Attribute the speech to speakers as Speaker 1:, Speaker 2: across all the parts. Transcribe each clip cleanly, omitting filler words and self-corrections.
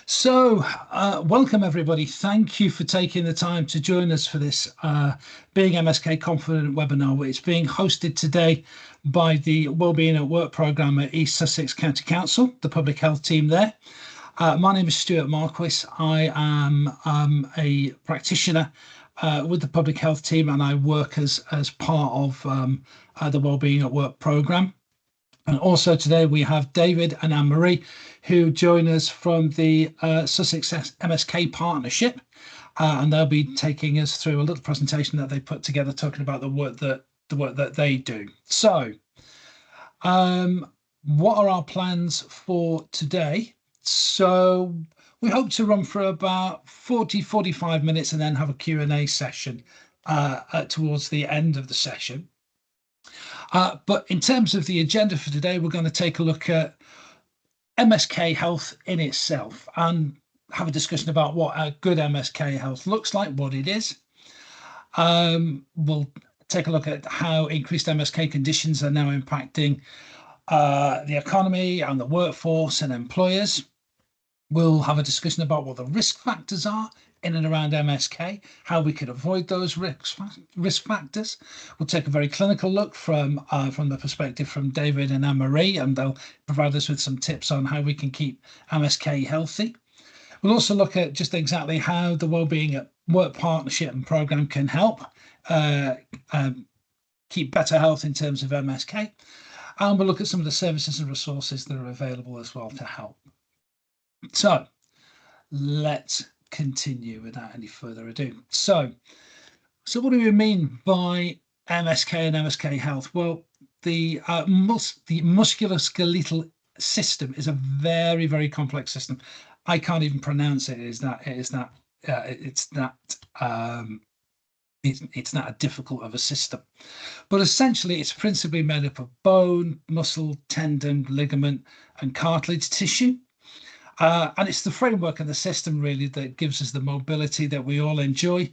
Speaker 1: Welcome everybody. Thank you for taking the time to join us for this Being MSK Confident webinar. It's being hosted today by the Wellbeing at Work programme at East Sussex County Council, the public health team there. My name is Stuart Marquis. I am a practitioner with the public health team, and I work as part of the Wellbeing at Work programme. And also today we have David and Anne-Marie who join us from the Sussex MSK partnership, and they'll be taking us through a little presentation that they put together talking about the work that they do. So what are our plans for today? So we hope to run for about 45 minutes and then have a Q&A session towards the end of the session. But in terms of the agenda for today, we're going to take a look at MSK health in itself and have a discussion about what a good MSK health looks like, what it is. We'll take a look at how increased MSK conditions are now impacting the economy and the workforce and employers. We'll have a discussion about what the risk factors are in and around MSK, how we could avoid those risk factors. We'll take a very clinical look from the perspective from David and Anne-Marie, and they'll provide us with some tips on how we can keep MSK healthy. We'll also look at just exactly how the Wellbeing at Work partnership and programme can help keep better health in terms of MSK. And we'll look at some of the services and resources that are available as well to help. So let's continue without any further ado. So what do we mean by MSK and MSK health? Well, the musculoskeletal system is a very, very complex system. I can't even pronounce it. It's not difficult of a system, but essentially it's principally made up of bone, muscle, tendon, ligament, and cartilage tissue. And it's the framework and the system really that gives us the mobility that we all enjoy.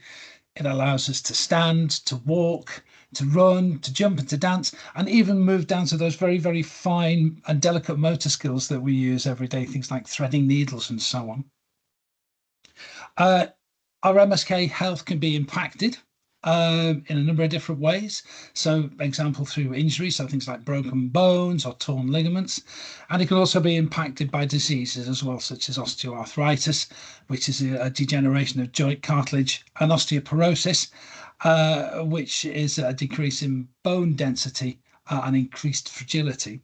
Speaker 1: It allows us to stand, to walk, to run, to jump and to dance, and even move down to those very, very fine and delicate motor skills that we use every day, things like threading needles and so on. Our MSK health can be impacted in a number of different ways. So, example, through injury, so things like broken bones or torn ligaments. And it can also be impacted by diseases as well, such as osteoarthritis, which is a degeneration of joint cartilage, and osteoporosis, which is a decrease in bone density and increased fragility,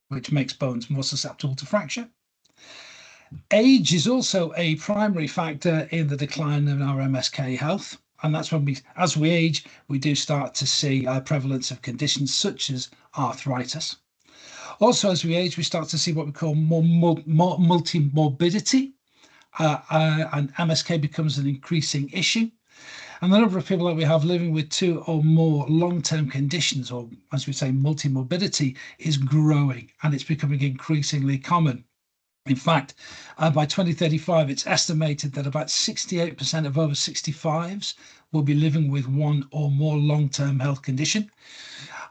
Speaker 1: which makes bones more susceptible to fracture. Age is also a primary factor in the decline of our MSK health. And that's when as we age, we do start to see prevalence of conditions such as arthritis. Also, as we age, we start to see what we call more multi-morbidity, and MSK becomes an increasing issue. And the number of people that we have living with 2 or more long-term conditions, or as we say, multi-morbidity, is growing, and it's becoming increasingly common. In fact, by 2035, it's estimated that about 68% of over 65s will be living with 1 or more long-term health condition.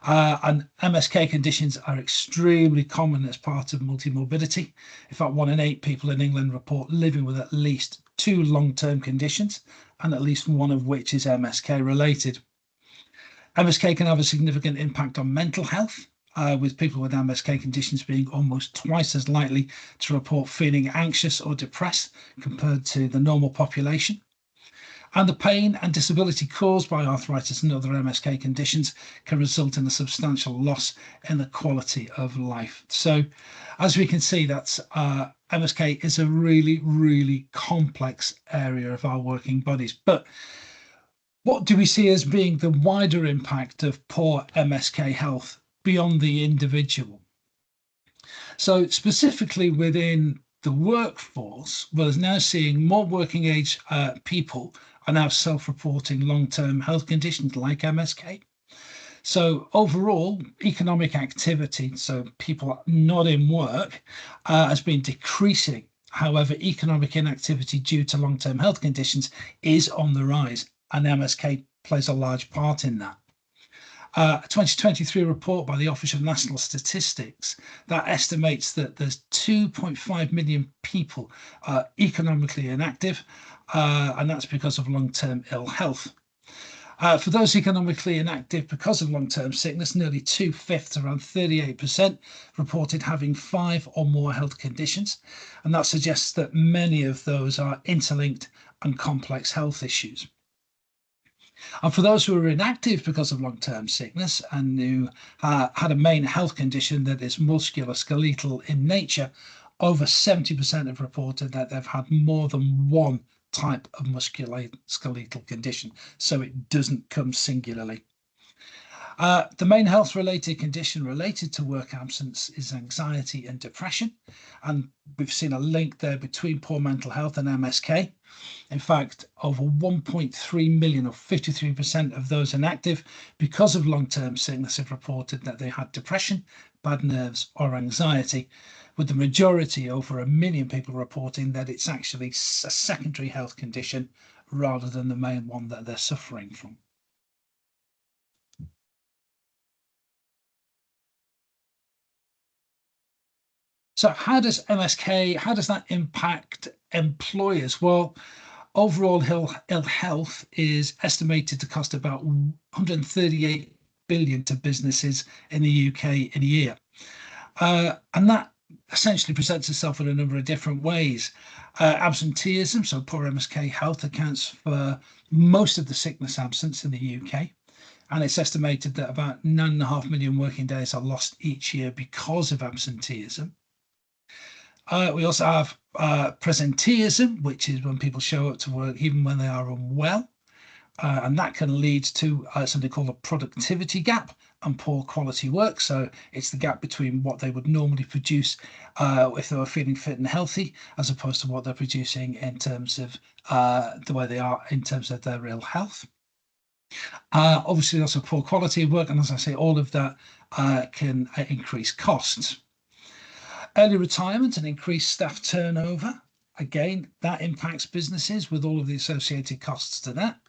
Speaker 1: And MSK conditions are extremely common as part of multi-morbidity. In fact, 1 in 8 people in England report living with at least 2 long-term conditions, and at least 1 of which is MSK related. MSK can have a significant impact on mental health, with people with MSK conditions being almost twice as likely to report feeling anxious or depressed compared to the normal population. And the pain and disability caused by arthritis and other MSK conditions can result in a substantial loss in the quality of life. So as we can see, that's MSK is a really, really complex area of our working bodies. But what do we see as being the wider impact of poor MSK health beyond the individual? So specifically within the workforce, we're now seeing more working age people are now self-reporting long-term health conditions like MSK. So overall, economic activity, so people not in work, has been decreasing. However, economic inactivity due to long-term health conditions is on the rise, and MSK plays a large part in that. A 2023 report by the Office of National Statistics that estimates that there's 2.5 million people are economically inactive, and that's because of long-term ill health. For those economically inactive because of long-term sickness, nearly 2/5, around 38%, reported having 5 or more health conditions, and that suggests that many of those are interlinked and complex health issues. And for those who are inactive because of long-term sickness and who had a main health condition that is musculoskeletal in nature, over 70% have reported that they've had more than one type of musculoskeletal condition, so it doesn't come singularly. The main health-related condition related to work absence is anxiety and depression, and we've seen a link there between poor mental health and MSK. In fact, over 1.3 million, or 53% of those inactive because of long-term sickness, have reported that they had depression, bad nerves, or anxiety, with the majority, over 1 million people, reporting that it's actually a secondary health condition rather than the main one that they're suffering from. So how does that impact employers? Well, overall ill health is estimated to cost about 138 billion to businesses in the UK in a year. And that essentially presents itself in a number of different ways. Absenteeism, so poor MSK health, accounts for most of the sickness absence in the UK. And it's estimated that about 9.5 million working days are lost each year because of absenteeism. We also have presenteeism, which is when people show up to work even when they are unwell. And that can lead to something called a productivity gap and poor quality work. So it's the gap between what they would normally produce if they were feeling fit and healthy, as opposed to what they're producing in terms of the way they are in terms of their ill health. Obviously, also poor quality of work. And as I say, all of that can increase costs. Early retirement and increased staff turnover. Again, that impacts businesses with all of the associated costs to that.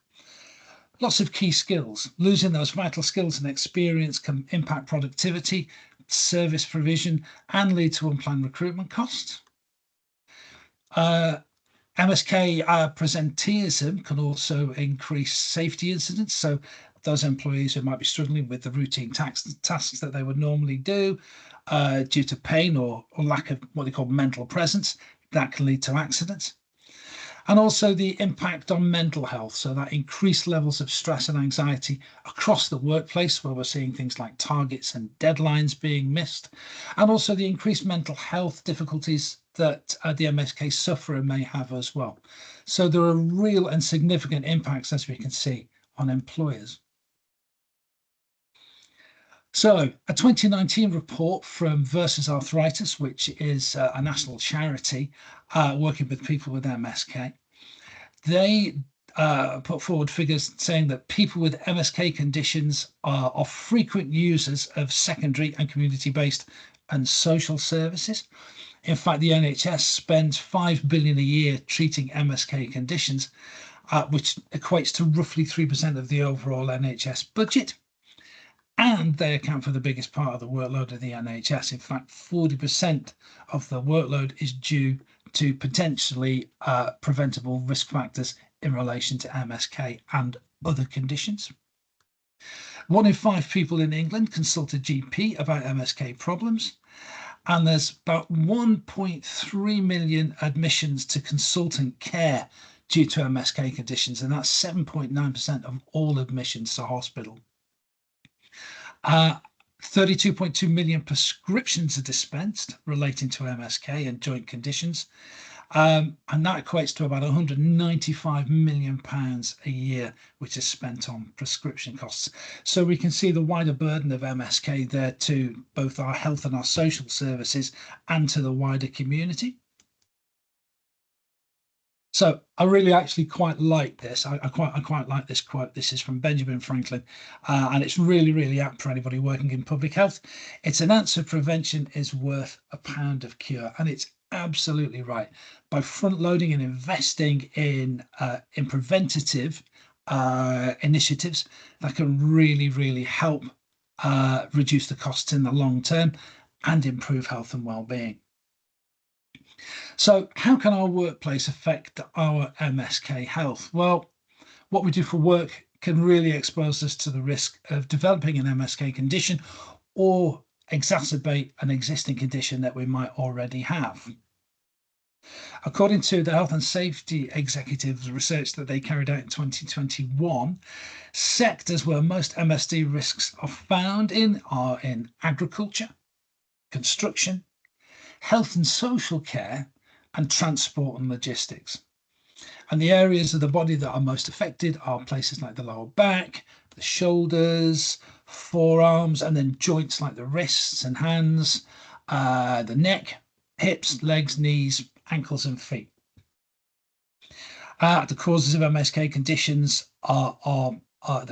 Speaker 1: Lots of key skills. Losing those vital skills and experience can impact productivity, service provision, and lead to unplanned recruitment costs. MSK presenteeism can also increase safety incidents. So those employees who might be struggling with the routine tasks that they would normally do due to pain or lack of what they call mental presence, that can lead to accidents. And also the impact on mental health. So that increased levels of stress and anxiety across the workplace, where we're seeing things like targets and deadlines being missed, and also the increased mental health difficulties that the MSK sufferer may have as well. So there are real and significant impacts, as we can see, on employers. So a 2019 report from Versus Arthritis, which is a national charity working with people with MSK, they put forward figures saying that people with MSK conditions are frequent users of secondary and community-based and social services. In fact, the NHS spends 5 billion a year treating MSK conditions, which equates to roughly 3% of the overall NHS budget. And they account for the biggest part of the workload of the NHS. In fact, 40% of the workload is due to potentially preventable risk factors in relation to MSK and other conditions. 1 in 5 people in England consult a GP about MSK problems. And there's about 1.3 million admissions to consultant care due to MSK conditions, and that's 7.9% of all admissions to hospital. 32.2 million prescriptions are dispensed relating to MSK and joint conditions, and that equates to about 195 million pounds a year, which is spent on prescription costs. So we can see the wider burden of MSK there to both our health and our social services and to the wider community. So I really actually quite like this. I quite like this quote. This is from Benjamin Franklin, and it's really, really apt for anybody working in public health. It's an ounce of prevention is worth a pound of cure, and it's absolutely right. By front loading and investing in preventative initiatives, that can really, really help reduce the costs in the long term and improve health and well-being. So, how can our workplace affect our MSK health? Well, what we do for work can really expose us to the risk of developing an MSK condition or exacerbate an existing condition that we might already have. According to the Health and Safety Executives research that they carried out in 2021, sectors where most MSD risks are found in are in agriculture, construction, health and social care, and transport and logistics. And the areas of the body that are most affected are places like the lower back, the shoulders, forearms, and then joints like the wrists and hands, the neck, hips, legs, knees, ankles, and feet. The causes of MSK conditions there are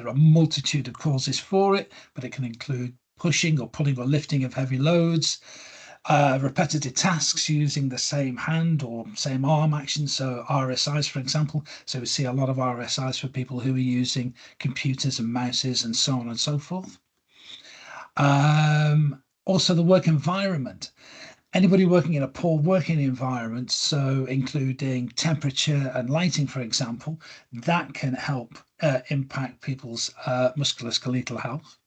Speaker 1: a multitude of causes for it, but it can include pushing or pulling or lifting of heavy loads, repetitive tasks using the same hand or same arm action, so RSIs, for example. So we see a lot of RSIs for people who are using computers and mouses and so on and so forth. Also, the work environment. Anybody working in a poor working environment, so including temperature and lighting, for example, that can help impact people's musculoskeletal health.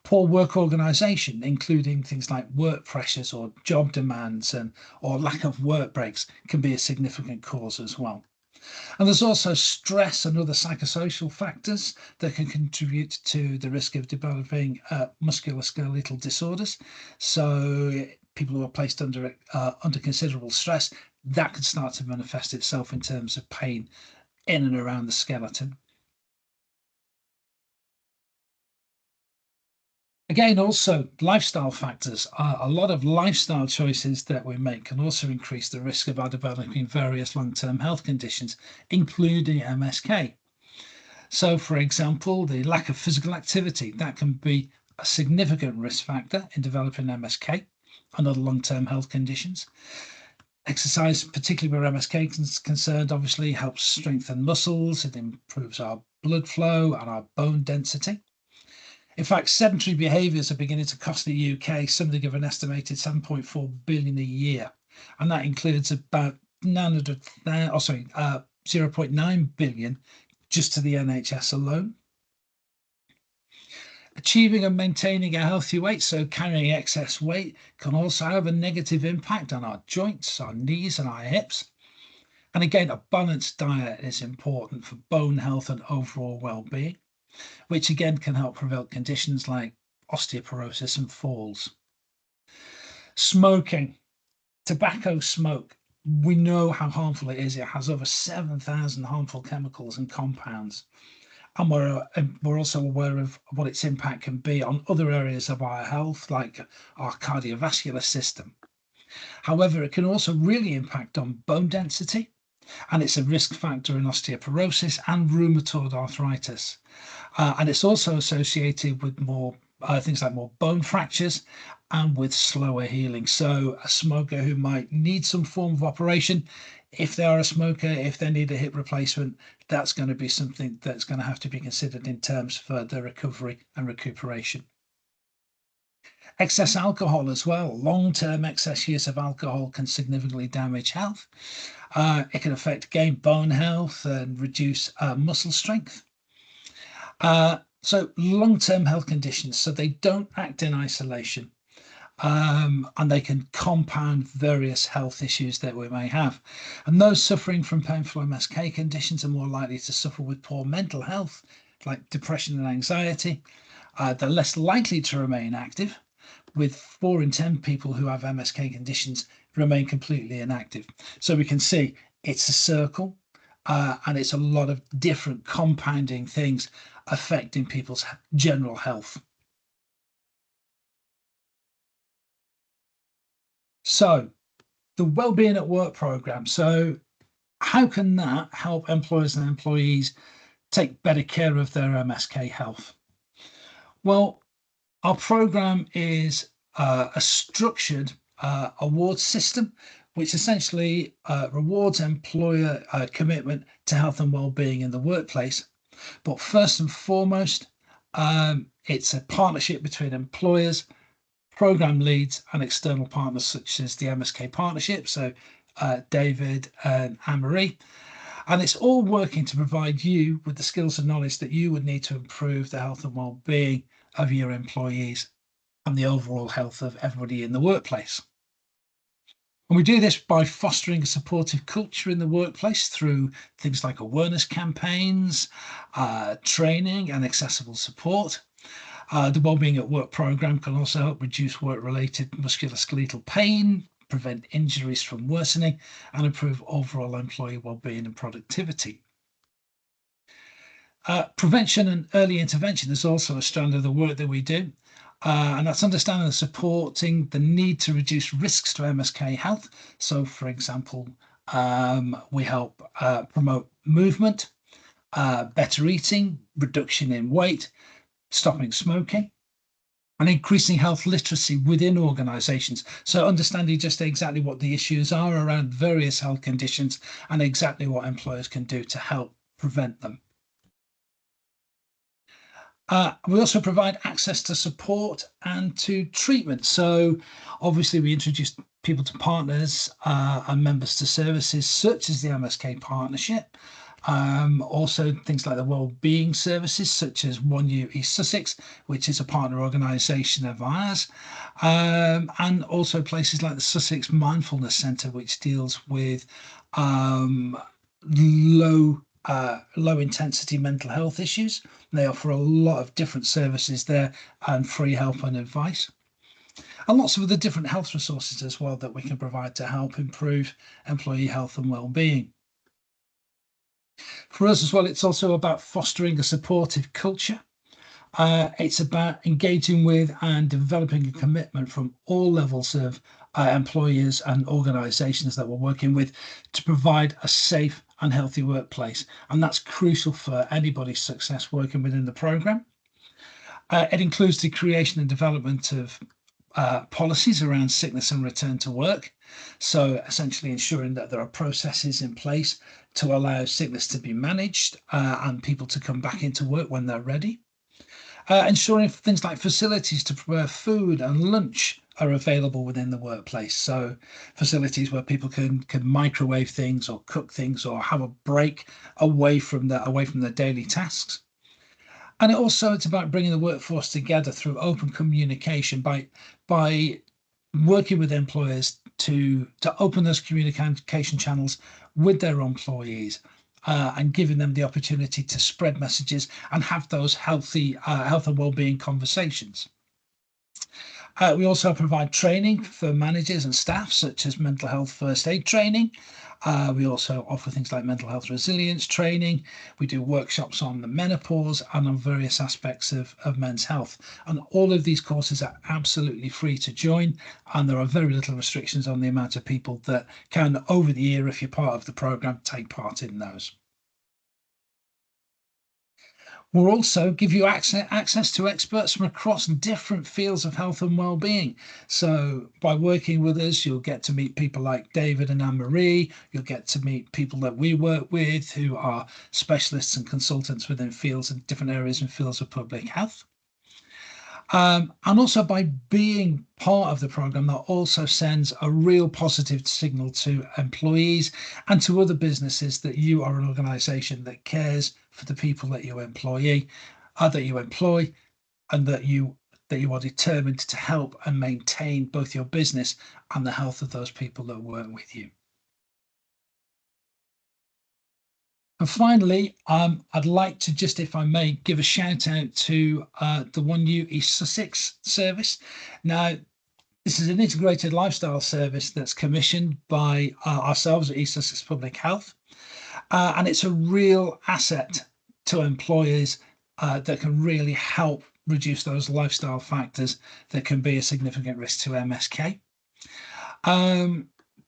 Speaker 1: Poor work organisation, including things like work pressures or job demands or lack of work breaks, can be a significant cause as well. And there's also stress and other psychosocial factors that can contribute to the risk of developing musculoskeletal disorders. So people who are placed under considerable stress, that can start to manifest itself in terms of pain in and around the skeleton. Again, also lifestyle factors. A lot of lifestyle choices that we make can also increase the risk of our developing various long-term health conditions, including MSK. So, for example, the lack of physical activity, that can be a significant risk factor in developing MSK and other long-term health conditions. Exercise, particularly where MSK is concerned, obviously helps strengthen muscles. It improves our blood flow and our bone density. In fact, sedentary behaviours are beginning to cost the UK something of an estimated 7.4 billion a year, and that includes about 0.9 billion just to the NHS alone. Achieving and maintaining a healthy weight, so carrying excess weight, can also have a negative impact on our joints, our knees, and our hips. And again, a balanced diet is important for bone health and overall well-being, which again can help prevent conditions like osteoporosis and falls. Smoking, tobacco smoke, we know how harmful it is. It has over 7,000 harmful chemicals and compounds. And we're also aware of what its impact can be on other areas of our health, like our cardiovascular system. However, it can also really impact on bone density, and it's a risk factor in osteoporosis and rheumatoid arthritis. And it's also associated with more things like more bone fractures and with slower healing. So a smoker who might need some form of operation, if they are a smoker, if they need a hip replacement, that's going to be something that's going to have to be considered in terms for their recovery and recuperation. Excess alcohol as well. Long-term excess use of alcohol can significantly damage health. It can affect again bone health and reduce muscle strength. So long-term health conditions, so they don't act in isolation, and they can compound various health issues that we may have. And those suffering from painful MSK conditions are more likely to suffer with poor mental health, like depression and anxiety. They're less likely to remain active, with 4 in 10 people who have MSK conditions remain completely inactive. So we can see it's a circle, and it's a lot of different compounding things affecting people's general health. So the Wellbeing at Work program. So how can that help employers and employees take better care of their MSK health? Well, our program is a structured award system, which essentially rewards employer commitment to health and well-being in the workplace. But first and foremost, it's a partnership between employers, program leads, and external partners such as the MSK Partnership. So David and Anne-Marie. And it's all working to provide you with the skills and knowledge that you would need to improve the health and well-being of your employees and the overall health of everybody in the workplace. And we do this by fostering a supportive culture in the workplace through things like awareness campaigns, training, and accessible support. The Wellbeing at Work program can also help reduce work-related musculoskeletal pain, prevent injuries from worsening, and improve overall employee well-being and productivity. Prevention and early intervention is also a strand of the work that we do. And that's understanding and supporting the need to reduce risks to MSK health. So, for example, we help promote movement, better eating, reduction in weight, stopping smoking, and increasing health literacy within organisations. So, understanding just exactly what the issues are around various health conditions and exactly what employers can do to help prevent them. We also provide access to support and to treatment. So, obviously, we introduce people to partners and members to services such as the MSK Partnership. Also, things like the Wellbeing services, such as 1U East Sussex, which is a partner organisation of ours, and also places like the Sussex Mindfulness Centre, which deals with low intensity mental health issues. They offer a lot of different services there and free help and advice. And lots of other different health resources as well that we can provide to help improve employee health and well-being. For us as well, it's also about fostering a supportive culture. It's about engaging with and developing a commitment from all levels of employers and organisations that we're working with to provide a safe and healthy workplace. And that's crucial for anybody's success working within the programme. It includes the creation and development of policies around sickness and return to work. So essentially ensuring that there are processes in place to allow sickness to be managed and people to come back into work when they're ready. Ensuring things like facilities to prepare food and lunch are available within the workplace. So facilities where people can microwave things or cook things or have a break away from their daily tasks. And it's about bringing the workforce together through open communication by working with employers to open those communication channels with their employees. And giving them the opportunity to spread messages and have those healthy health and well-being conversations. We also provide training for managers and staff, such as mental health first aid training. We also offer things like mental health resilience training. We do workshops on the menopause and on various aspects of men's health. And all of these courses are absolutely free to join. And there are very little restrictions on the amount of people that can, over the year, if you're part of the programme, take part in those. We'll also give you access to experts from across different fields of health and well-being. So by working with us, you'll get to meet people like David and Anne-Marie. You'll get to meet people that we work with who are specialists and consultants within fields and different areas and fields of public health. And also by being part of the program, that also sends a real positive signal to employees and to other businesses that you are an organisation that cares for the people that you employ, and that you are determined to help and maintain both your business and the health of those people that work with you. And finally, I'd like to just, if I may, give a shout out to the 1U East Sussex service. Now, this is an integrated lifestyle service that's commissioned by ourselves at East Sussex Public Health. And it's a real asset to employers that can really help reduce those lifestyle factors that can be a significant risk to MSK.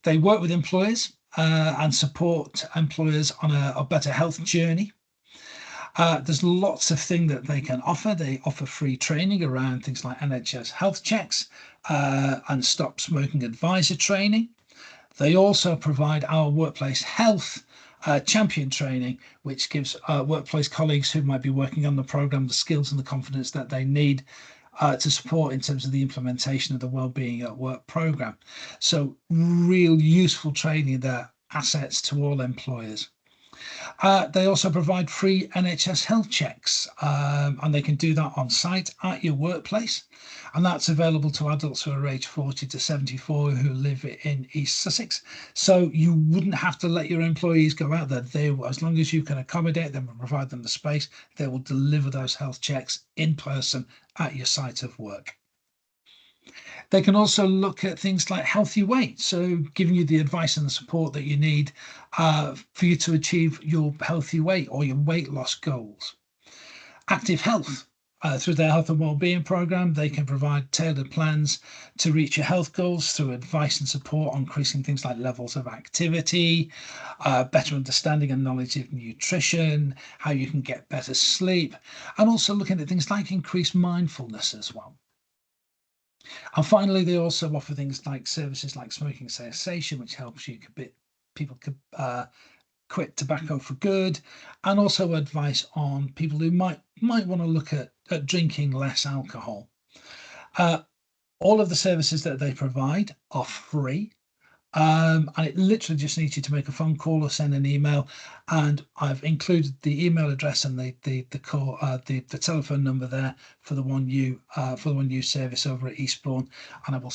Speaker 1: They work with employers and support employers on a better health journey. There's lots of things that they can offer. They offer free training around things like NHS health checks and stop smoking advisor training. They also provide our workplace health champion training, which gives workplace colleagues who might be working on the programme the skills and the confidence that they need to support in terms of the implementation of the Wellbeing at Work programme. So real useful training there, assets to all employers. They also provide free NHS health checks, and they can do that on site at your workplace. And that's available to adults who are aged 40 to 74 who live in East Sussex. So you wouldn't have to let your employees go out there. They, as long as you can accommodate them and provide them the space, they will deliver those health checks in person at your site of work. They can also look at things like healthy weight, so giving you the advice and the support that you need for you to achieve your healthy weight or your weight loss goals. Active health. Through their health and wellbeing program, they can provide tailored plans to reach your health goals through advice and support on increasing things like levels of activity, better understanding and knowledge of nutrition, how you can get better sleep, and also looking at things like increased mindfulness as well. And finally, they also offer things like services like smoking cessation, which helps you people quit tobacco for good, and also advice on people who might want to look at drinking less alcohol. All of the services that they provide are free. And it literally just needs you to make a phone call or send an email, and I've included the email address and the telephone number there for the One You service over at Eastbourne, and I'll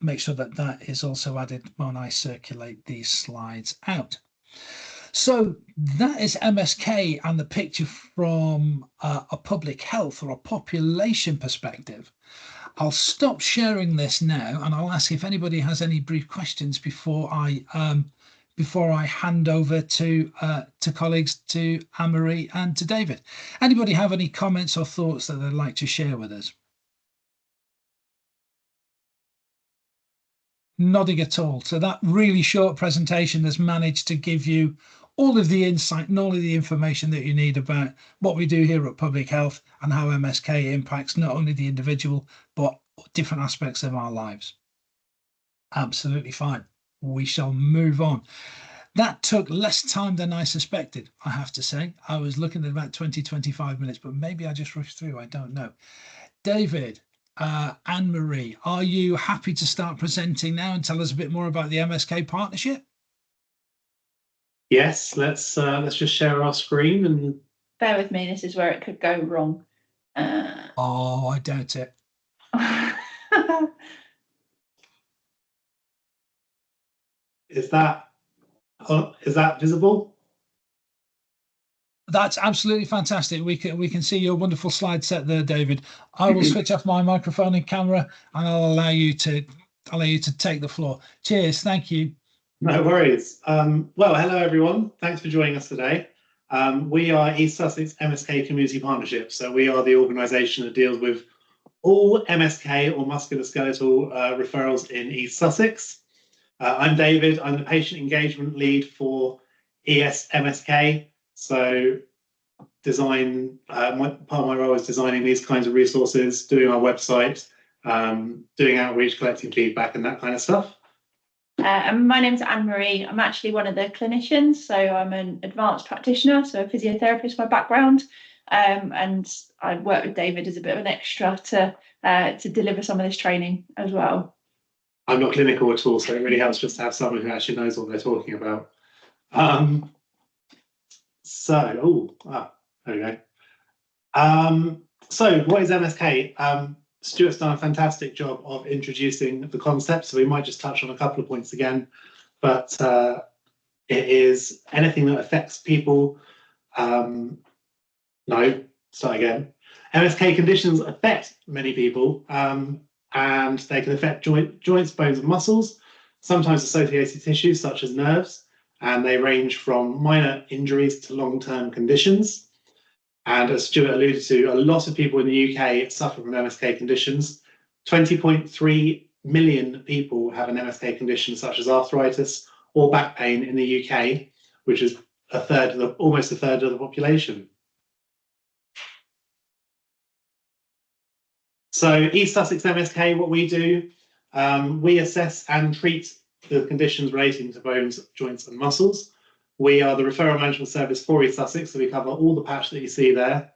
Speaker 1: make sure that that is also added when I circulate these slides out. So that is MSK and the picture from a public health or a population perspective. I'll stop sharing this now, and I'll ask if anybody has any brief questions before I hand over to colleagues, to Anne-Marie and to David. Anybody have any comments or thoughts that they'd like to share with us? Nodding at all. So that really short presentation has managed to give you all of the insight and all of the information that you need about what we do here at Public Health and how MSK impacts not only the individual, but different aspects of our lives. Absolutely fine. We shall move on. That took less time than I suspected, I have to say. I was looking at about 20-25 minutes, but maybe I just rushed through. I don't know. David, Anne-Marie, are you happy to start presenting now and tell us a bit more about the MSK partnership?
Speaker 2: Yes, let's just share our screen and
Speaker 3: bear with me. This is where it could go wrong.
Speaker 1: Oh, I doubt it.
Speaker 2: Is that visible?
Speaker 1: That's absolutely fantastic. We can see your wonderful slide set there, David. I will switch off my microphone and camera, and I'll allow you to take the floor. Cheers. Thank you.
Speaker 2: No worries. Well, hello everyone. Thanks for joining us today. We are East Sussex MSK Community Partnership. So we are the organisation that deals with all MSK or musculoskeletal referrals in East Sussex. I'm David. I'm the patient engagement lead for ES MSK. So part of my role is designing these kinds of resources, doing our website, doing outreach, collecting feedback and that kind of stuff.
Speaker 3: My name's Anne-Marie. I'm actually one of the clinicians, so I'm an advanced practitioner, so a physiotherapist by background, and I work with David as a bit of an extra to deliver some of this training as well.
Speaker 2: I'm not clinical at all, so it really helps just to have someone who actually knows what they're talking about. There we go. So what is MSK? Stuart's done a fantastic job of introducing the concept, so we might just touch on a couple of points again, but it is anything that affects people. MSK conditions affect many people, and they can affect joints, bones and muscles, sometimes associated tissues such as nerves, and they range from minor injuries to long-term conditions. And as Stuart alluded to, a lot of people in the UK suffer from MSK conditions. 20.3 million people have an MSK condition such as arthritis or back pain in the UK, which is almost a third of the population. So East Sussex MSK, what we do, we assess and treat the conditions relating to bones, joints and muscles. We are the referral management service for East Sussex, so we cover all the patch that you see there.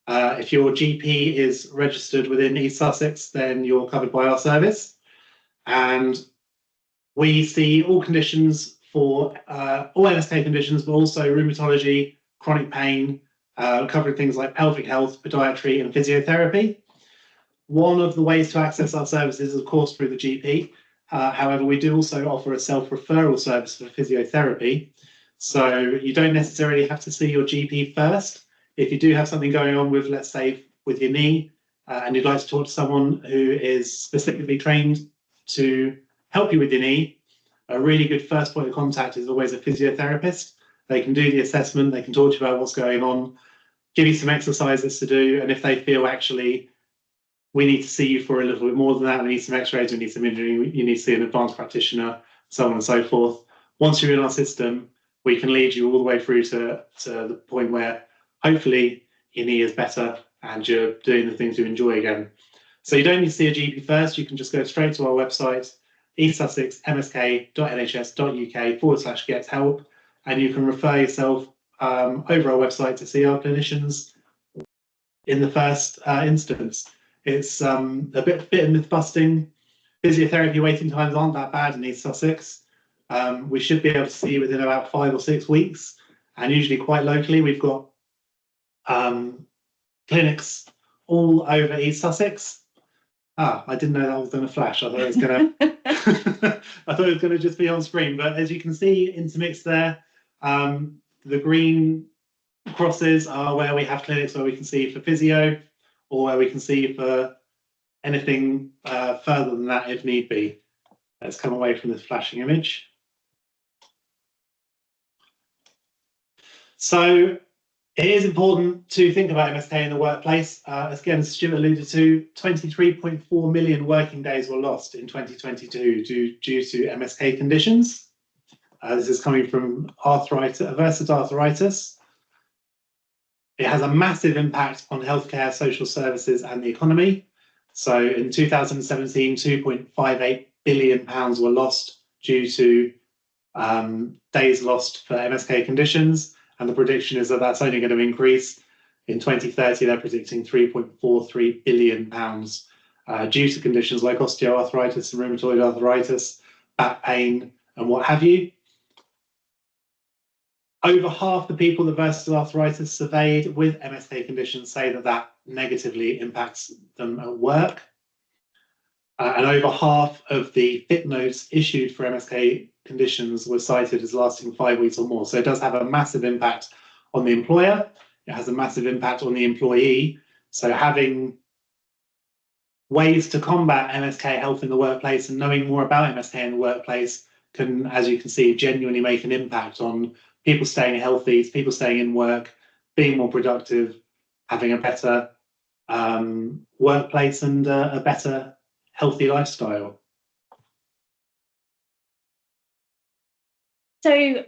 Speaker 2: If your GP is registered within East Sussex, then you're covered by our service. And we see all conditions for all MSK conditions, but also rheumatology, chronic pain, covering things like pelvic health, podiatry, and physiotherapy. One of the ways to access our services is, of course, through the GP. However, we do also offer a self-referral service for physiotherapy. So you don't necessarily have to see your GP first. If you do have something going on with, let's say, with your knee, and you'd like to talk to someone who is specifically trained to help you with your knee, a really good first point of contact is always a physiotherapist. They can do the assessment, they can talk to you about what's going on, give you some exercises to do, and if they feel actually we need to see you for a little bit more than that, we need some x-rays, we need some imaging, you need to see an advanced practitioner, so on and so forth. Once you're in our system, we can lead you all the way through to the point where hopefully your knee is better and you're doing the things you enjoy again. So you don't need to see a GP first, you can just go straight to our website, eastsussexmsk.uk/get-help, and you can refer yourself over our website to see our clinicians in the first instance. It's a bit of myth busting. Physiotherapy waiting times aren't that bad in East Sussex. We should be able to see you within about 5 or 6 weeks, and usually quite locally. We've got clinics all over East Sussex. I didn't know that was going to flash. I thought it was going to. I thought it was going to just be on screen, but as you can see, intermixed there, the green crosses are where we have clinics where we can see for physio, or where we can see for anything further than that if need be. Let's come away from this flashing image. So it is important to think about MSK in the workplace. As again, Stuart alluded to, 23.4 million working days were lost in 2022 due to MSK conditions. This is coming from versatile arthritis. It has a massive impact on healthcare, social services, and the economy. So in 2017, £2.58 billion were lost due to days lost for MSK conditions. And the prediction is that that's only going to increase. In 2030, they're predicting £3.43 billion due to conditions like osteoarthritis and rheumatoid arthritis, back pain, and what have you. Over half the people that versatile arthritis surveyed with MSK conditions say that that negatively impacts them at work. And over half of the fit notes issued for MSK conditions were cited as lasting 5 weeks or more. So it does have a massive impact on the employer. It has a massive impact on the employee. So having ways to combat MSK health in the workplace and knowing more about MSK in the workplace can, as you can see, genuinely make an impact on people staying healthy, people staying in work, being more productive, having a better workplace and a better healthy lifestyle.
Speaker 3: So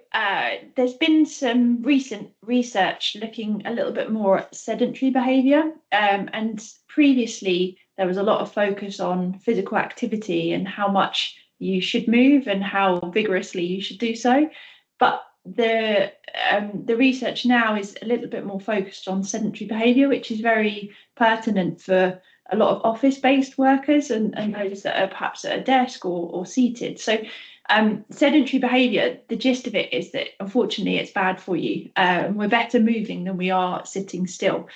Speaker 3: there's been some recent research looking a little bit more at sedentary behaviour, and previously there was a lot of focus on physical activity and how much you should move and how vigorously you should do so. But the research now is a little bit more focused on sedentary behaviour, which is very pertinent for a lot of office-based workers and those that are perhaps at a desk or seated. So sedentary behaviour, the gist of it is that unfortunately it's bad for you. We're better moving than we are sitting still.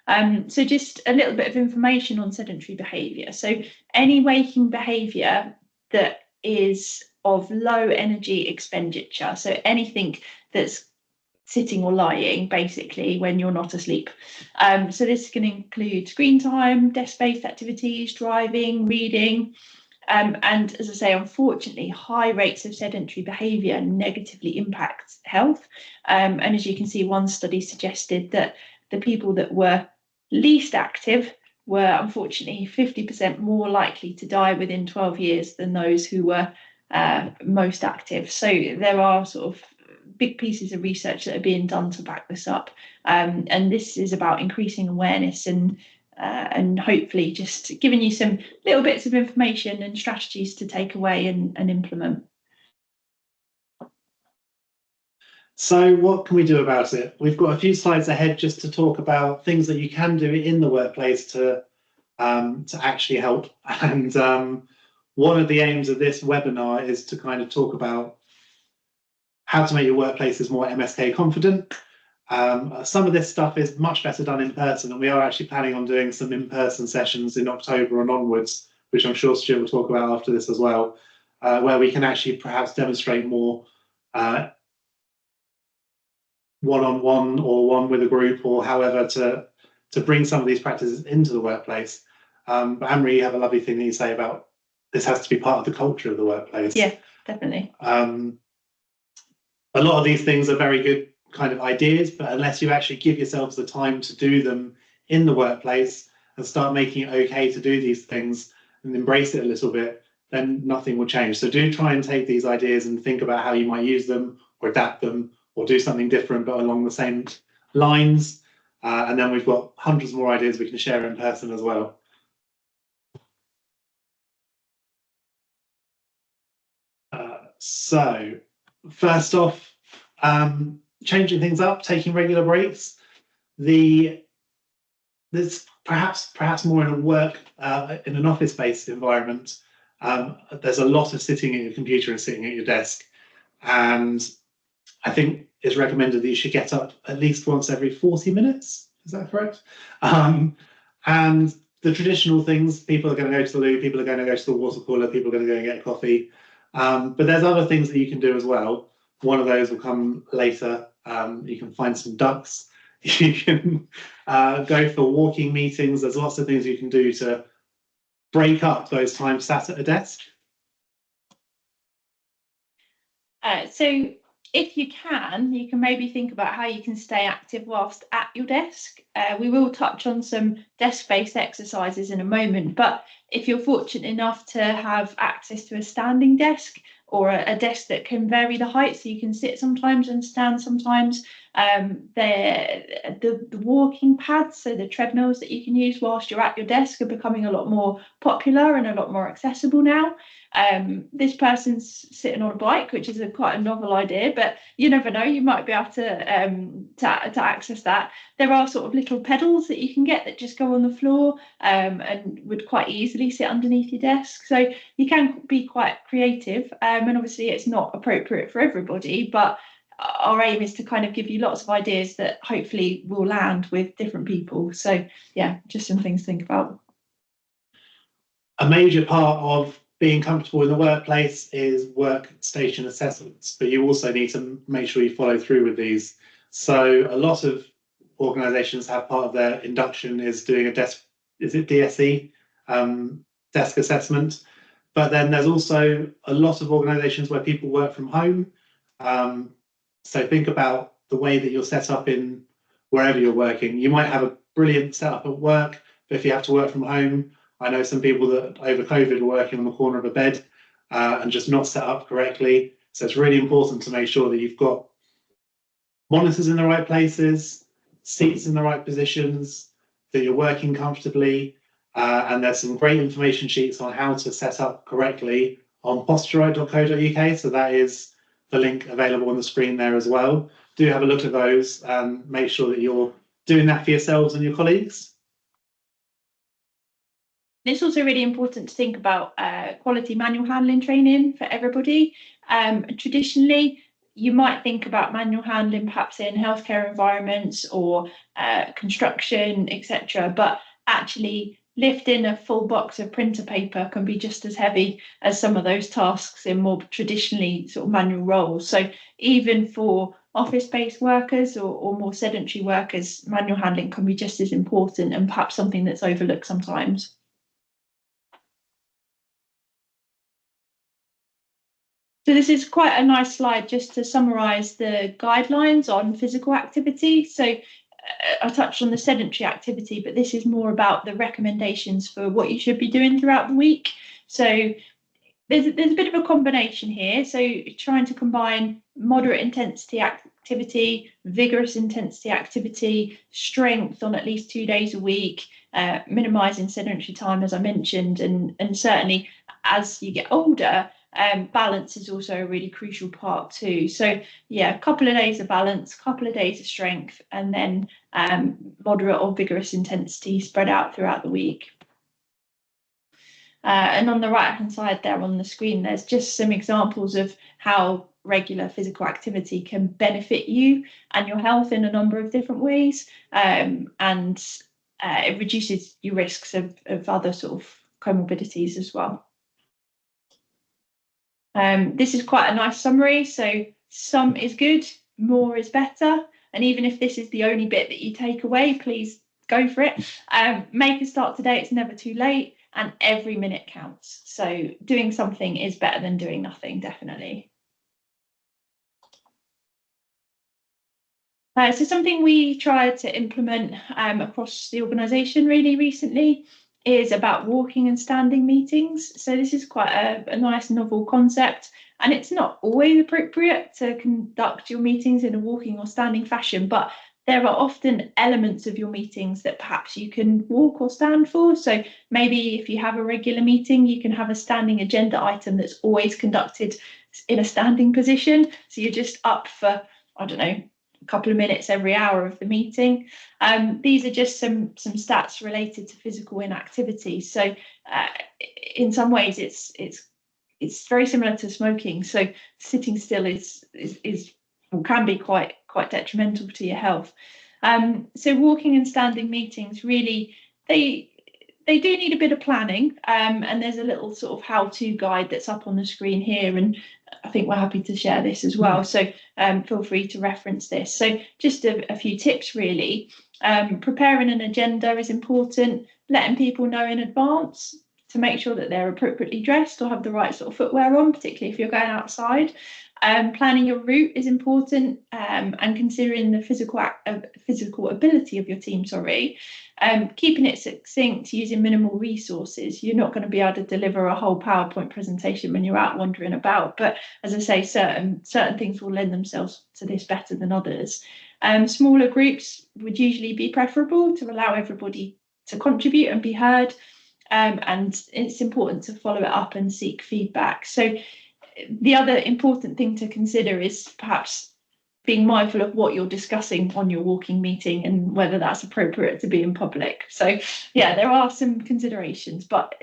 Speaker 3: So just a little bit of information on sedentary behaviour. So any waking behaviour that is of low energy expenditure, so anything that's sitting or lying basically when you're not asleep. So this can include screen time, desk-based activities, driving, reading, and as I say, unfortunately, high rates of sedentary behaviour negatively impact health. And as you can see, one study suggested that the people that were least active were unfortunately 50% more likely to die within 12 years than those who were most active. So there are sort of big pieces of research that are being done to back this up. And this is about increasing awareness and hopefully just giving you some little bits of information and strategies to take away and implement.
Speaker 2: So what can we do about it? We've got a few slides ahead just to talk about things that you can do in the workplace to actually help. And one of the aims of this webinar is to kind of talk about how to make your workplaces more MSK confident. Some of this stuff is much better done in person, and we are actually planning on doing some in-person sessions in October and onwards, which I'm sure Stuart will talk about after this as well, where we can actually perhaps demonstrate more one-on-one or one with a group or however to bring some of these practices into the workplace. But Anne-Marie, you have a lovely thing that you say about this has to be part of the culture of the workplace.
Speaker 3: Yeah, definitely.
Speaker 2: A lot of these things are very good kind of ideas, but unless you actually give yourselves the time to do them in the workplace and start making it okay to do these things and embrace it a little bit, then nothing will change. So do try and take these ideas and think about how you might use them or adapt them or do something different but along the same lines. And then we've got hundreds more ideas we can share in person as well. So first off, changing things up, taking regular breaks. There's perhaps more in a work in an office-based environment. There's a lot of sitting at your computer and sitting at your desk, and I think it's recommended that you should get up at least once every 40 minutes. Is that correct? And the traditional things, people are going to go to the loo, people are going to go to the water cooler, people are going to go and get a coffee. But there's other things that you can do as well. One of those will come later. You can find some ducks. You can go for walking meetings. There's lots of things you can do to break up those times sat at a desk.
Speaker 3: So if you can maybe think about how you can stay active whilst at your desk. We will touch on some desk-based exercises in a moment, but if you're fortunate enough to have access to a standing desk or a desk that can vary the height, so you can sit sometimes and stand sometimes, the walking pads, so the treadmills that you can use whilst you're at your desk, are becoming a lot more popular and a lot more accessible now. This person's sitting on a bike, which is quite a novel idea, but you never know, you might be able to access that. There are sort of little pedals that you can get that just go on the floor and would quite easily sit underneath your desk. So you can be quite creative, and obviously it's not appropriate for everybody, but our aim is to kind of give you lots of ideas that hopefully will land with different people. So yeah, just some things to think about.
Speaker 2: A major part of being comfortable in the workplace is workstation assessments, but you also need to make sure you follow through with these. So a lot of organizations have part of their induction is doing a desk, is it DSE, desk assessment. But then there's also a lot of organizations where people work from home. So think about the way that you're set up in wherever you're working. You might have a brilliant setup at work, but if you have to work from home, I know some people that over COVID were working on the corner of a bed and just not set up correctly. So it's really important to make sure that you've got monitors in the right places, seats in the right positions, that you're working comfortably. And there's some great information sheets on how to set up correctly on posturite.co.uk. So that is the link available on the screen there as well. Do have a look at those and make sure that you're doing that for yourselves and your colleagues.
Speaker 3: It's also really important to think about quality manual handling training for everybody. Traditionally, you might think about manual handling perhaps in healthcare environments or construction, etc. But actually, lifting a full box of printer paper can be just as heavy as some of those tasks in more traditionally sort of manual roles. So even for office-based workers or more sedentary workers, manual handling can be just as important and perhaps something that's overlooked sometimes. So this is quite a nice slide just to summarise the guidelines on physical activity. So I touched on the sedentary activity, but this is more about the recommendations for what you should be doing throughout the week. So there's a bit of a combination here. So trying to combine moderate intensity activity, vigorous intensity activity, strength on at least 2 days a week, minimising sedentary time, as I mentioned, and certainly as you get older, balance is also a really crucial part too. So yeah, a couple of days of balance, a couple of days of strength, and then moderate or vigorous intensity spread out throughout the week. And on the right hand side there on the screen, there's just some examples of how regular physical activity can benefit you and your health in a number of different ways, and it reduces your risks of other sort of comorbidities as well. This is quite a nice summary. So some is good, more is better. And even if this is the only bit that you take away, please go for it. Make a start today. It's never too late. And every minute counts. So doing something is better than doing nothing, definitely. So something we tried to implement across the organisation really recently is about walking and standing meetings. So this is quite a nice novel concept, and it's not always appropriate to conduct your meetings in a walking or standing fashion, but there are often elements of your meetings that perhaps you can walk or stand for. So maybe if you have a regular meeting, you can have a standing agenda item that's always conducted in a standing position. So you're just up for, I don't know, a couple of minutes every hour of the meeting. These are just some stats related to physical inactivity. So in some ways, it's very similar to smoking. So sitting still is or can be quite detrimental to your health. So walking and standing meetings really they do need a bit of planning, and there's a little sort of how-to guide that's up on the screen here, and I think we're happy to share this as well. So feel free to reference this. So just a few tips really. Preparing an agenda is important, letting people know in advance to make sure that they're appropriately dressed or have the right sort of footwear on, particularly if you're going outside. Planning your route is important, and considering the physical ability of your team, keeping it succinct, using minimal resources. You're not going to be able to deliver a whole PowerPoint presentation when you're out wandering about, but as I say, certain things will lend themselves to this better than others. Smaller groups would usually be preferable to allow everybody to contribute and be heard, and it's important to follow it up and seek feedback. So the other important thing to consider is perhaps being mindful of what you're discussing on your walking meeting and whether that's appropriate to be in public. So yeah, there are some considerations, but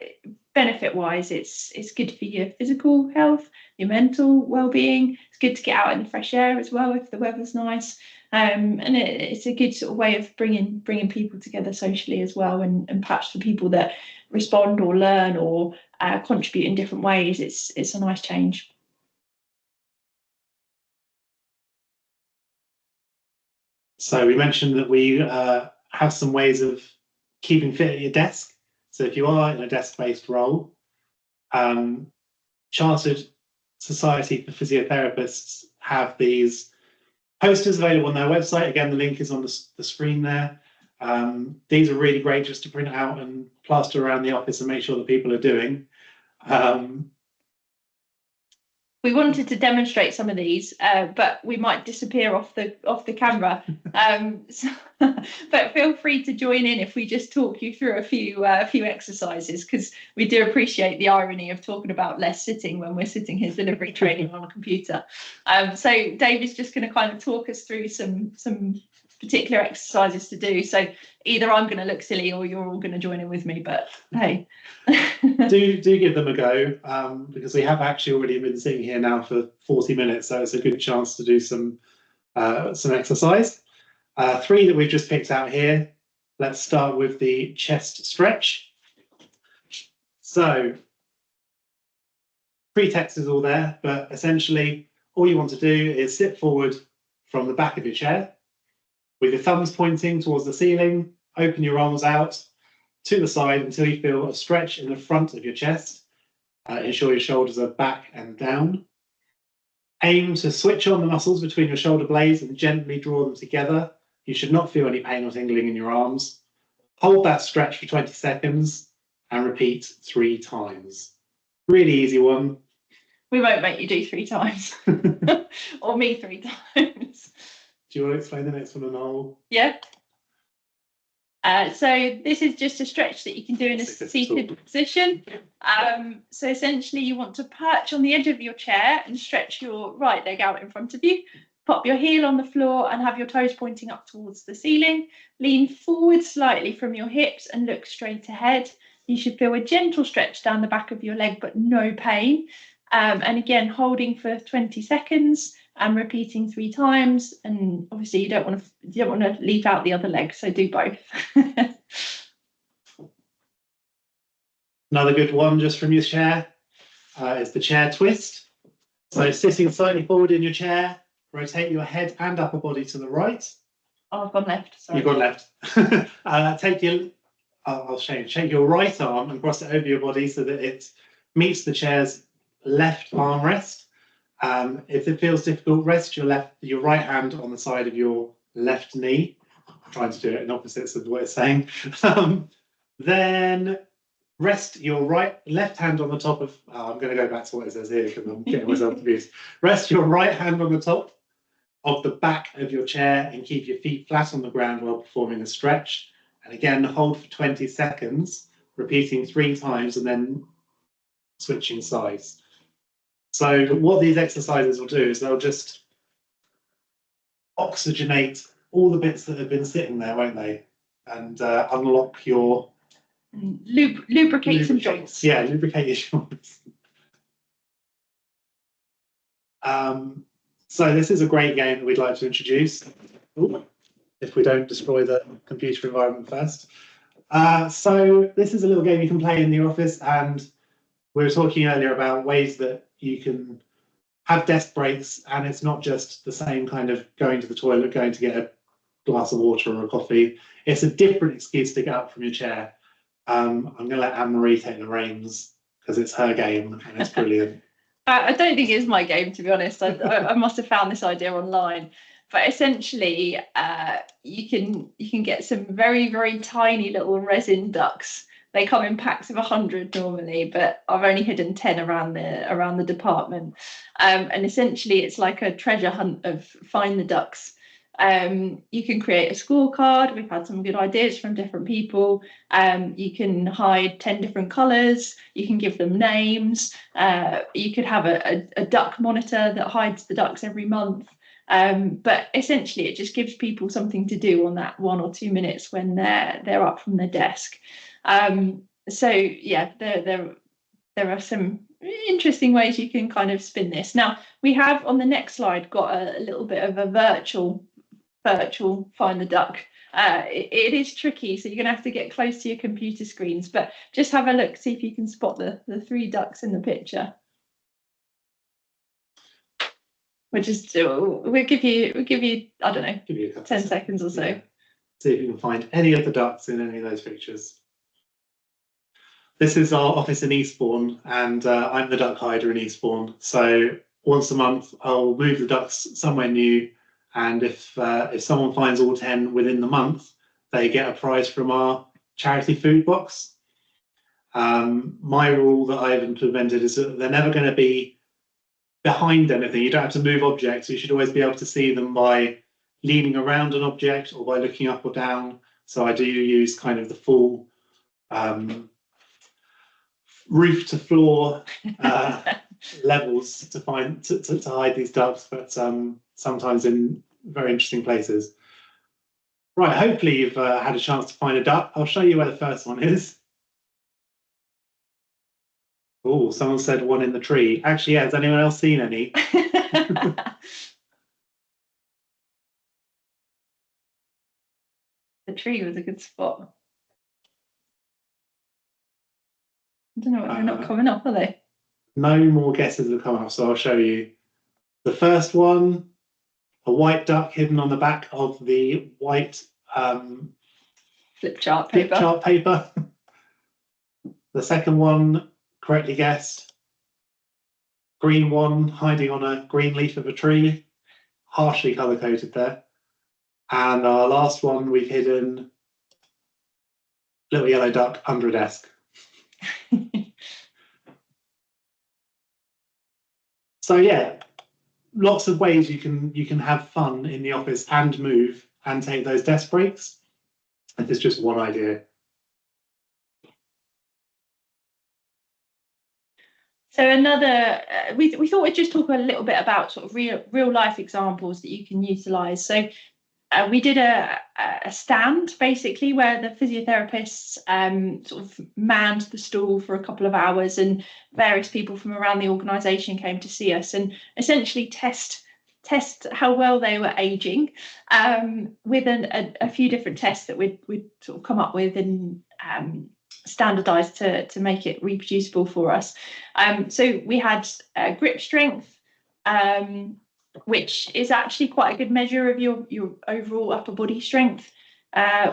Speaker 3: benefit wise, it's good for your physical health, your mental well-being. It's good to get out in the fresh air as well if the weather's nice, and it's a good sort of way of bringing people together socially as well, and perhaps for people that respond or learn or contribute in different ways, it's a nice change.
Speaker 2: So we mentioned that we have some ways of keeping fit at your desk. So if you are in a desk-based role, Chartered Society for Physiotherapists have these posters available on their website. Again, the link is on the screen there. These are really great just to print out and plaster around the office and make sure that people are doing.
Speaker 3: We wanted to demonstrate some of these, but we might disappear off the camera. But feel free to join in if we just talk you through a few exercises, because we do appreciate the irony of talking about less sitting when we're sitting here delivering training on a computer. So Dave is just going to kind of talk us through some particular exercises to do. So either I'm going to look silly or you're all going to join in with me, but hey.
Speaker 2: do give them a go, because we have actually already been sitting here now for 40 minutes, so it's a good chance to do some exercise. 3 that we've just picked out here. Let's start with the chest stretch. So pretext is all there, but essentially all you want to do is sit forward from the back of your chair with your thumbs pointing towards the ceiling. Open your arms out to the side until you feel a stretch in the front of your chest. Ensure your shoulders are back and down. Aim to switch on the muscles between your shoulder blades and gently draw them together. You should not feel any pain or tingling in your arms. Hold that stretch for 20 seconds and repeat 3 times. Really easy one.
Speaker 3: We won't make you do 3 times. Or me 3 times.
Speaker 2: Do you want to explain the next one, Noel?
Speaker 3: Yeah. So this is just a stretch that you can do in a seated position. So essentially you want to perch on the edge of your chair and stretch your right leg out in front of you. Pop your heel on the floor and have your toes pointing up towards the ceiling. Lean forward slightly from your hips and look straight ahead. You should feel a gentle stretch down the back of your leg, but no pain. And again, holding for 20 seconds and repeating 3 times. And obviously you don't want to leave out the other leg, so do both.
Speaker 2: Another good one just from your chair is the chair twist. So sitting slightly forward in your chair, rotate your head and upper body to the right.
Speaker 3: Oh, I've gone left. Sorry.
Speaker 2: You've gone left. I'll show you. Take your right arm and cross it over your body so that it meets the chair's left armrest. If it feels difficult, rest your right hand on the side of your left knee. I'm trying to do it in opposites of what it's saying. Then rest your left hand on the top of. I'm going to go back to what it says here because I'm getting myself confused. Rest your right hand on the top of the back of your chair and keep your feet flat on the ground while performing a stretch. And again, hold for 20 seconds, repeating 3 times and then switching sides. So what these exercises will do is they'll just oxygenate all the bits that have been sitting there, won't they? And unlock your...
Speaker 3: Lubricate some joints.
Speaker 2: Yeah, lubricate your joints. So this is a great game that we'd like to introduce. Ooh, if we don't destroy the computer environment first. So this is a little game you can play in the office, and we were talking earlier about ways that you can have desk breaks, and it's not just the same kind of going to the toilet, going to get a glass of water or a coffee. It's a different excuse to get up from your chair. I'm going to let Anne-Marie take the reins because it's her game and it's brilliant.
Speaker 3: I don't think it's my game, to be honest. I must have found this idea online. But essentially, you can get some very, very tiny little resin ducks. They come in packs of 100 normally, but I've only hidden 10 around the department. And essentially, it's like a treasure hunt of find the ducks. You can create a scorecard. We've had some good ideas from different people. You can hide 10 different colours. You can give them names. You could have a duck monitor that hides the ducks every month. But essentially, it just gives people something to do on that 1 or 2 minutes when they're up from their desk. So yeah, there are some interesting ways you can kind of spin this. Now we have on the next slide got a little bit of a virtual find the duck. It is tricky, so you're gonna have to get close to your computer screens, but just have a look, see if you can spot the 3 ducks in the picture. We'll give you I don't know, 10 seconds or so.
Speaker 2: Yeah. See if you can find any of the ducks in any of those pictures. This is our office in Eastbourne, and I'm the duck hider in Eastbourne. So once a month, I'll move the ducks somewhere new, and if someone finds all 10 within the month, they get a prize from our charity food box. My rule that I've implemented is that they're never going to be behind anything. You don't have to move objects. You should always be able to see them by leaning around an object or by looking up or down. So I do use kind of the full roof to floor levels to hide these ducks, but sometimes in very interesting places. Right, hopefully you've had a chance to find a duck. I'll show you where the first one is. Oh, someone said one in the tree. Actually, yeah, has anyone else seen any?
Speaker 3: The tree was a good spot. I don't know, they're not coming up, are they?
Speaker 2: No more guesses have come up, so I'll show you. The first one, a white duck hidden on the back of the white
Speaker 3: flip chart paper.
Speaker 2: The second one, correctly guessed. Green one hiding on a green leaf of a tree, harshly colour coded there. And our last one, we've hidden little yellow duck under a desk. So yeah, lots of ways you can have fun in the office and move and take those desk breaks. This is just one idea.
Speaker 3: So another, we thought we'd just talk a little bit about sort of real life examples that you can utilise. So we did a stand basically where the physiotherapists sort of manned the stall for a couple of hours, and various people from around the organisation came to see us and essentially test how well they were aging with a few different tests that we'd sort of come up with and standardized to make it reproducible for us. So we had grip strength, which is actually quite a good measure of your overall upper body strength.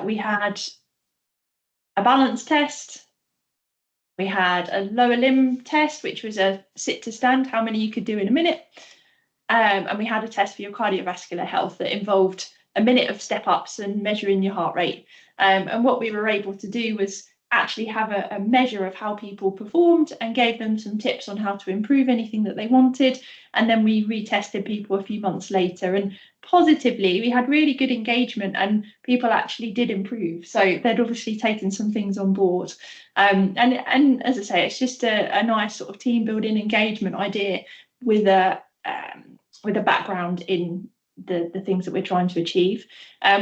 Speaker 3: We had a balance test. We had a lower limb test, which was a sit to stand, how many you could do in a minute. And we had a test for your cardiovascular health that involved a minute of step ups and measuring your heart rate. And what we were able to do was actually have a measure of how people performed and gave them some tips on how to improve anything that they wanted. And then we retested people a few months later, and positively we had really good engagement and people actually did improve. So they'd obviously taken some things on board. And as I say, it's just a nice sort of team building engagement idea with a background in the things that we're trying to achieve.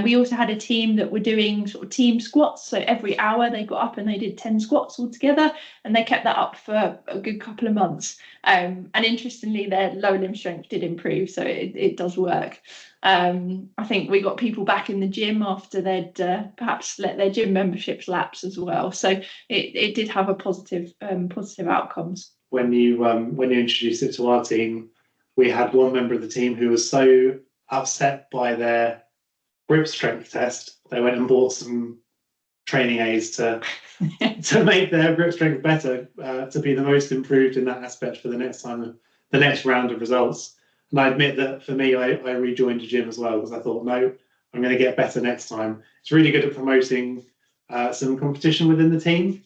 Speaker 3: We also had a team that were doing sort of team squats. So every hour they got up and they did 10 squats all together, and they kept that up for a good couple of months. And interestingly, their lower limb strength did improve. So it does work. I think we got people back in the gym after they'd perhaps let their gym memberships lapse as well. So it did have a positive outcomes.
Speaker 2: When you introduced it to our team, we had one member of the team who was so upset by their grip strength test, they went and bought some training aids to make their grip strength better, to be the most improved in that aspect for the next round of results. And I admit that for me, I rejoined a gym as well because I thought, no, I'm going to get better next time. It's really good at promoting some competition within the team.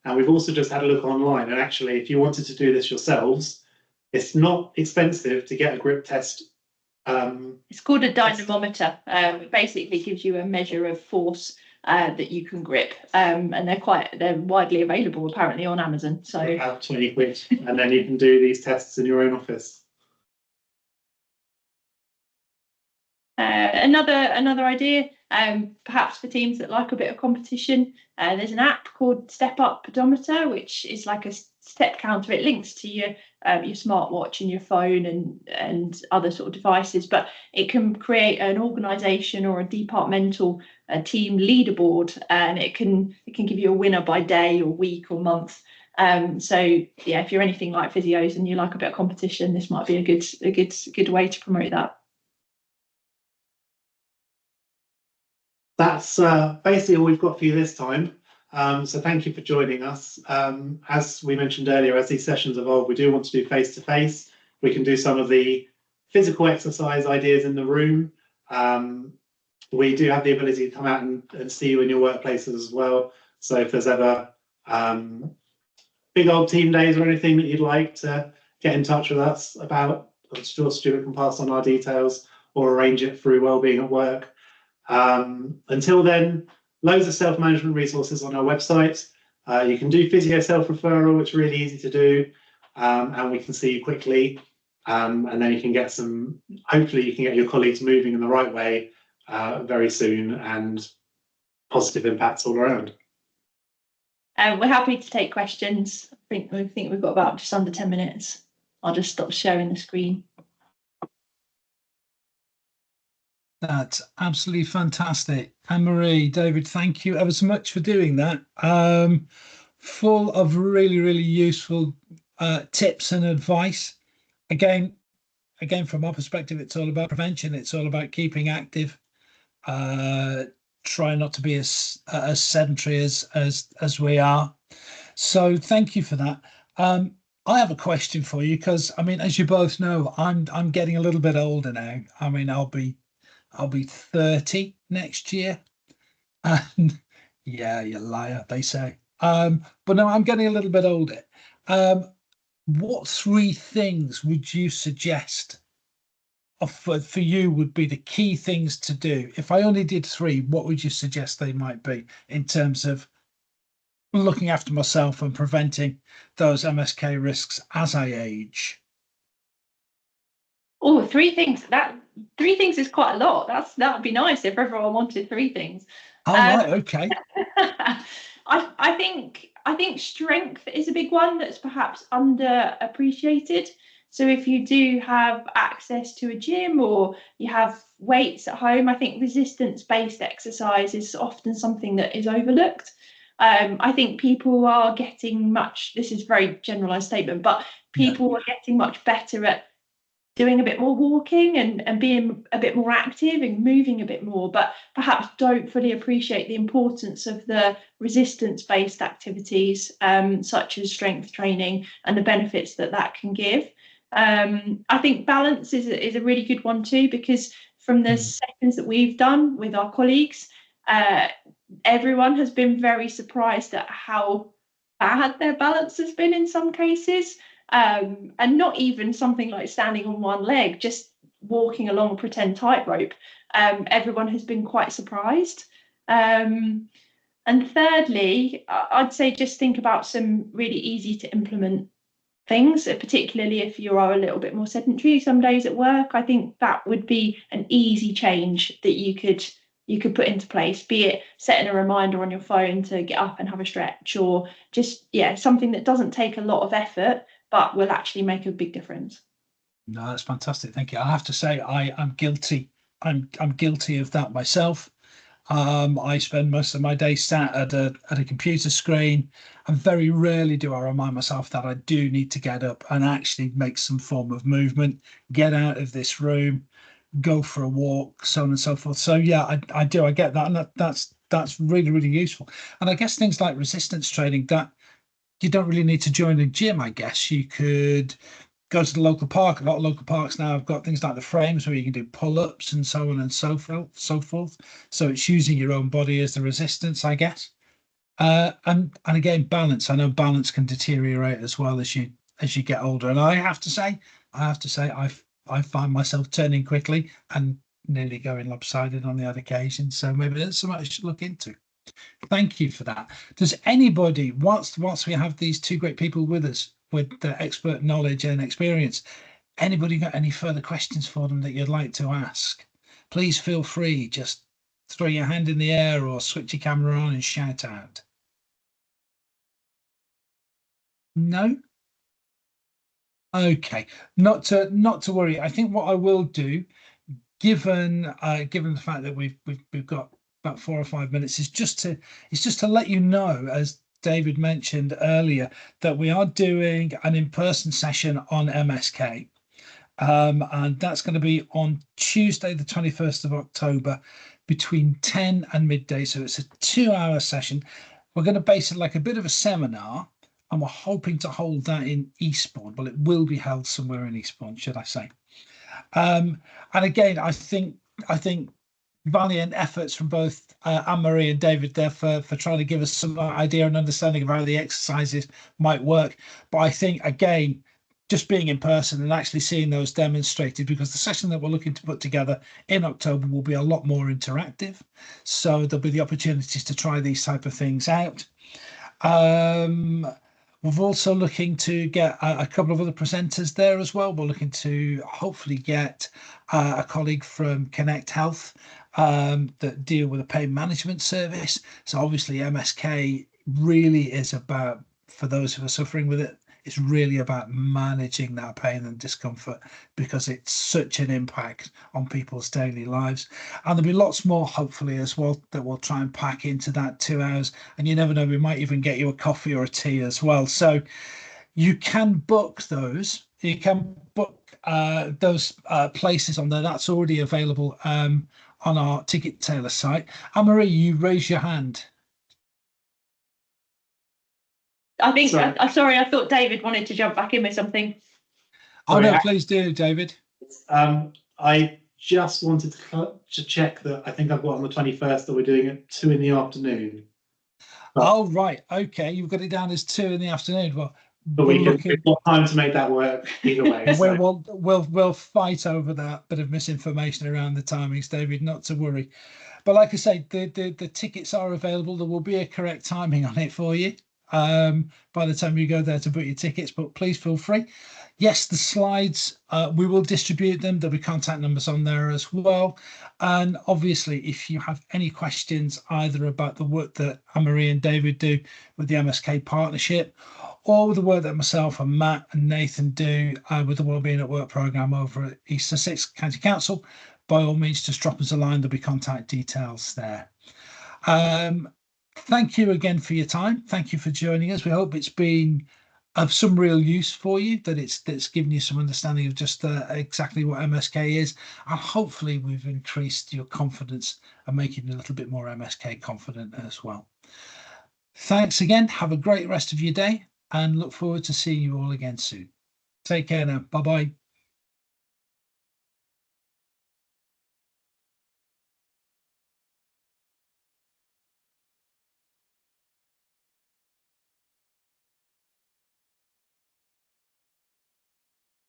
Speaker 2: And we've also just had a look online, and actually, if you wanted to do this yourselves, it's not expensive to get a grip test.
Speaker 3: It's called a dynamometer. It basically gives you a measure of force that you can grip, and they're widely available apparently on Amazon. So
Speaker 2: about 20 quid, and then you can do these tests in your own office.
Speaker 3: Another idea, perhaps for teams that like a bit of competition, there's an app called Step Up Pedometer, which is like a step counter. It links to your smartwatch and your phone and other sort of devices, but it can create an organisation or a departmental team leaderboard, and it can give you a winner by day or week or month. So yeah, if you're anything like physios and you like a bit of competition, this might be a good way to promote that.
Speaker 2: That's basically all we've got for you this time. So thank you for joining us. As we mentioned earlier, as these sessions evolve, we do want to do face-to-face. We can do some of the physical exercise ideas in the room. We do have the ability to come out and see you in your workplaces as well. So if there's ever big old team days or anything that you'd like to get in touch with us about, I'm sure Stuart can pass on our details or arrange it through Wellbeing at Work. Until then, loads of self-management resources on our website. You can do physio self-referral, it's really easy to do, and we can see you quickly, and then you can get hopefully you can get your colleagues moving in the right way very soon, and positive impacts all around.
Speaker 3: We're happy to take questions. I think we've got about just under 10 minutes. I'll just stop sharing the screen.
Speaker 1: That's absolutely fantastic. Anne-Marie, David, thank you ever so much for doing that. Full of really, really useful tips and advice. Again, from our perspective, it's all about prevention. It's all about keeping active. Try not to be as sedentary as we are. So thank you for that. I have a question for you because, I mean, as you both know, I'm getting a little bit older now. I mean, I'll be 30 next year, and yeah, you liar, they say. But no, I'm getting a little bit older. What 3 things would you suggest for you would be the key things to do? If I only did 3, what would you suggest they might be in terms of looking after myself and preventing those MSK risks as I age?
Speaker 3: Oh, 3 things. That 3 things is quite a lot. That would be nice if everyone wanted 3 things.
Speaker 1: Oh,
Speaker 3: Um,
Speaker 1: right, okay.
Speaker 3: I think strength is a big one that's perhaps underappreciated. So if you do have access to a gym or you have weights at home, I think resistance-based exercise is often something that is overlooked. I think people are getting this is a very generalized statement, but
Speaker 1: Yeah.
Speaker 3: people are getting much better at doing a bit more walking and being a bit more active and moving a bit more, but perhaps don't fully appreciate the importance of the resistance-based activities, such as strength training and the benefits that can give. I think balance is a really good one too, because from the sessions that we've done with our colleagues, everyone has been very surprised at how bad their balance has been in some cases. And not even something like standing on one leg, just walking along a pretend tightrope. Everyone has been quite surprised. And thirdly, I'd say just think about some really easy to implement things, particularly if you are a little bit more sedentary some days at work. I think that would be an easy change that you could put into place, be it setting a reminder on your phone to get up and have a stretch, or just something that doesn't take a lot of effort but will actually make a big difference.
Speaker 1: No, that's fantastic. Thank you. I have to say, I'm guilty. I'm guilty of that myself. I spend most of my day sat at a computer screen, and very rarely do I remind myself that I do need to get up and actually make some form of movement, get out of this room, go for a walk, so on and so forth. So yeah, I do. I get that, and that's really, really useful. And I guess things like resistance training, that you don't really need to join a gym. I guess you could go to the local park. A lot of local parks now have got things like the frames where you can do pull-ups and so on and so forth. So it's using your own body as the resistance, I guess. And again, balance. I know balance can deteriorate as well as you get older. And I find myself turning quickly and nearly going lopsided on the odd occasion. So maybe that's something I should look into. Thank you for that. Does anybody, whilst we have these 2 great people with us with the expert knowledge and experience, anybody got any further questions for them that you'd like to ask? Please feel free. Just throw your hand in the air or switch your camera on and shout out. No? Okay. Not to worry. I think what I will do, given the fact that we've got about 4 or 5 minutes, is just to let you know, as David mentioned earlier, that we are doing an in-person session on MSK. And that's going to be on Tuesday, the 21st of October, between 10 and midday. So it's a 2-hour session. We're going to base it like a bit of a seminar, and we're hoping to hold that in Eastbourne. Well, it will be held somewhere in Eastbourne, should I say. And again, I think valiant efforts from both Anne-Marie and David there for trying to give us some idea and understanding of how the exercises might work. But I think, again, just being in person and actually seeing those demonstrated, because the session that we're looking to put together in October will be a lot more interactive. So there'll be the opportunities to try these type of things out. We're also looking to get a couple of other presenters there as well. We're looking to hopefully get a colleague from Connect Health that deal with a pain management service. So obviously MSK really is about, for those who are suffering with it, it's really about managing that pain and discomfort, because it's such an impact on people's daily lives. And there'll be lots more, hopefully, as well, that we'll try and pack into that 2 hours. And you never know, we might even get you a coffee or a tea as well. So you can book those. You can book those places on there. That's already available on our Ticket Tailor site. Anne-Marie, you raise your hand.
Speaker 3: I think, sorry, I thought David wanted to jump back in with something.
Speaker 1: Oh, no, please do, David.
Speaker 2: I just wanted to check that I think I've got on the 21st that we're doing it 2 in the afternoon.
Speaker 1: Oh, right. Okay. You've got it down as 2 in the afternoon. Well,
Speaker 2: But we've got time to make that work either way. So.
Speaker 1: We'll fight over that bit of misinformation around the timings, David, not to worry. But like I say, the tickets are available. There will be a correct timing on it for you by the time you go there to book your tickets, but please feel free. Yes, the slides, we will distribute them. There'll be contact numbers on there as well. And obviously, if you have any questions either about the work that Anne-Marie and David do with the MSK partnership, or with the work that myself and Matt and Nathan do with the Wellbeing at Work programme over at East Sussex County Council, by all means, just drop us a line. There'll be contact details there. Thank you again for your time. Thank you for joining us. We hope it's been of some real use for you, that's given you some understanding of just exactly what MSK is, and hopefully we've increased your confidence and making you a little bit more MSK confident as well. Thanks again. Have a great rest of your day and look forward to seeing you all again soon. Take care now. Bye-bye.